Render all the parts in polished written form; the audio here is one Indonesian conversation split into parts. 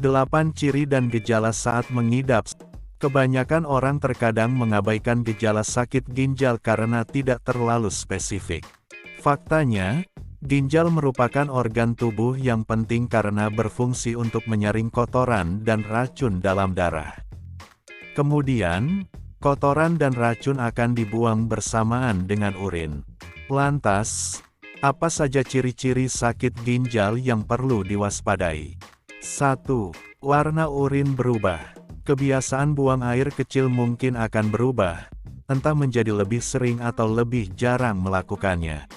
8 ciri dan gejala saat mengidap. Kebanyakan orang terkadang mengabaikan gejala sakit ginjal karena tidak terlalu spesifik. Faktanya, ginjal merupakan organ tubuh yang penting karena berfungsi untuk menyaring kotoran dan racun dalam darah. Kemudian, kotoran dan racun akan dibuang bersamaan dengan urin. Lantas, apa saja ciri-ciri sakit ginjal yang perlu diwaspadai? 1. Warna urin berubah. Kebiasaan buang air kecil mungkin akan berubah, entah menjadi lebih sering atau lebih jarang melakukannya.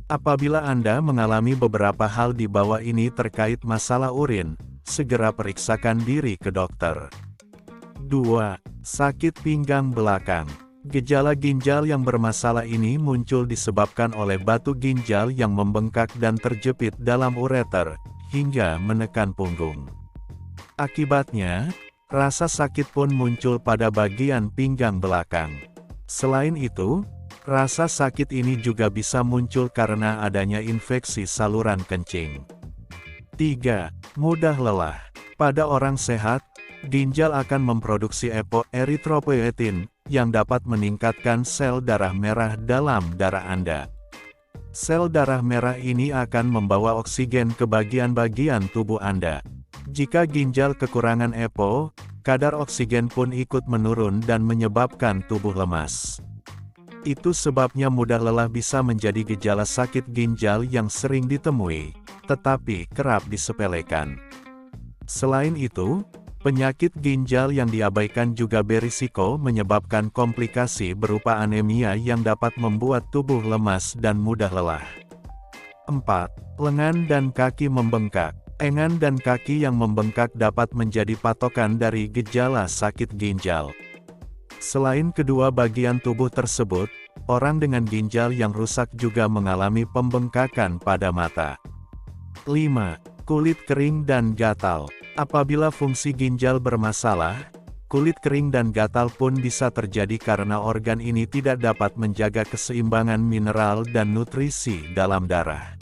Apabila Anda mengalami beberapa hal di bawah ini terkait masalah urin, segera periksakan diri ke dokter. 2. Sakit pinggang belakang. Gejala ginjal yang bermasalah ini muncul disebabkan oleh batu ginjal yang membengkak dan terjepit dalam ureter, hingga menekan punggung. Akibatnya, rasa sakit pun muncul pada bagian pinggang belakang. Selain itu, rasa sakit ini juga bisa muncul karena adanya infeksi saluran kencing. 3. Mudah lelah. Pada orang sehat, ginjal akan memproduksi eritropoietin, yang dapat meningkatkan sel darah merah dalam darah Anda. Sel darah merah ini akan membawa oksigen ke bagian-bagian tubuh Anda. Jika ginjal kekurangan EPO, kadar oksigen pun ikut menurun dan menyebabkan tubuh lemas. Itu sebabnya mudah lelah bisa menjadi gejala sakit ginjal yang sering ditemui, tetapi kerap disepelekan. Selain itu, penyakit ginjal yang diabaikan juga berisiko menyebabkan komplikasi berupa anemia yang dapat membuat tubuh lemas dan mudah lelah. 4. Lengan dan kaki membengkak. Lengan dan kaki yang membengkak dapat menjadi patokan dari gejala sakit ginjal. Selain kedua bagian tubuh tersebut, orang dengan ginjal yang rusak juga mengalami pembengkakan pada mata. 5. Kulit kering dan gatal. Apabila fungsi ginjal bermasalah, kulit kering dan gatal pun bisa terjadi karena organ ini tidak dapat menjaga keseimbangan mineral dan nutrisi dalam darah.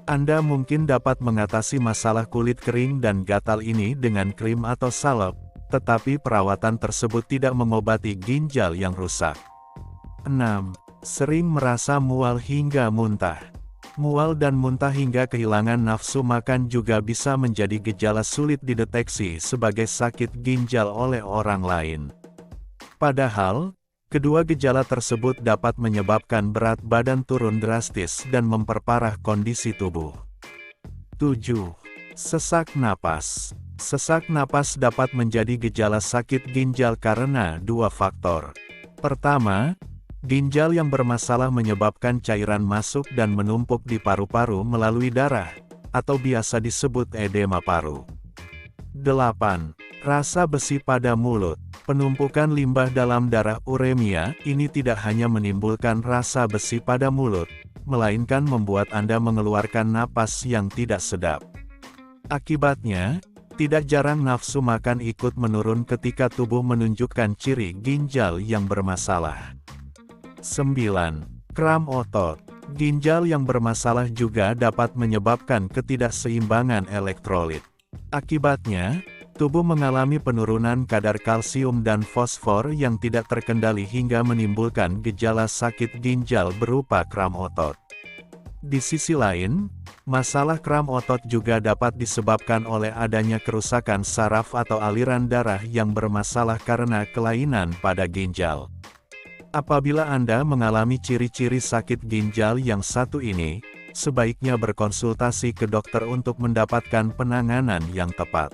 Anda mungkin dapat mengatasi masalah kulit kering dan gatal ini dengan krim atau salep, tetapi perawatan tersebut tidak mengobati ginjal yang rusak. 6. Sering merasa mual hingga muntah. Mual dan muntah hingga kehilangan nafsu makan juga bisa menjadi gejala sulit dideteksi sebagai sakit ginjal oleh orang lain. Padahal, kedua gejala tersebut dapat menyebabkan berat badan turun drastis dan memperparah kondisi tubuh. 7. Sesak napas. Sesak napas dapat menjadi gejala sakit ginjal karena dua faktor. Pertama, ginjal yang bermasalah menyebabkan cairan masuk dan menumpuk di paru-paru melalui darah, atau biasa disebut edema paru. 8. Rasa besi pada mulut. Penumpukan limbah dalam darah uremia, ini tidak hanya menimbulkan rasa besi pada mulut, melainkan membuat Anda mengeluarkan napas yang tidak sedap. Akibatnya, tidak jarang nafsu makan ikut menurun ketika tubuh menunjukkan ciri ginjal yang bermasalah. 9. Kram otot. Ginjal yang bermasalah juga dapat menyebabkan ketidakseimbangan elektrolit. Akibatnya, tubuh mengalami penurunan kadar kalsium dan fosfor yang tidak terkendali hingga menimbulkan gejala sakit ginjal berupa kram otot. Di sisi lain, masalah kram otot juga dapat disebabkan oleh adanya kerusakan saraf atau aliran darah yang bermasalah karena kelainan pada ginjal. Apabila Anda mengalami ciri-ciri sakit ginjal yang satu ini, sebaiknya berkonsultasi ke dokter untuk mendapatkan penanganan yang tepat.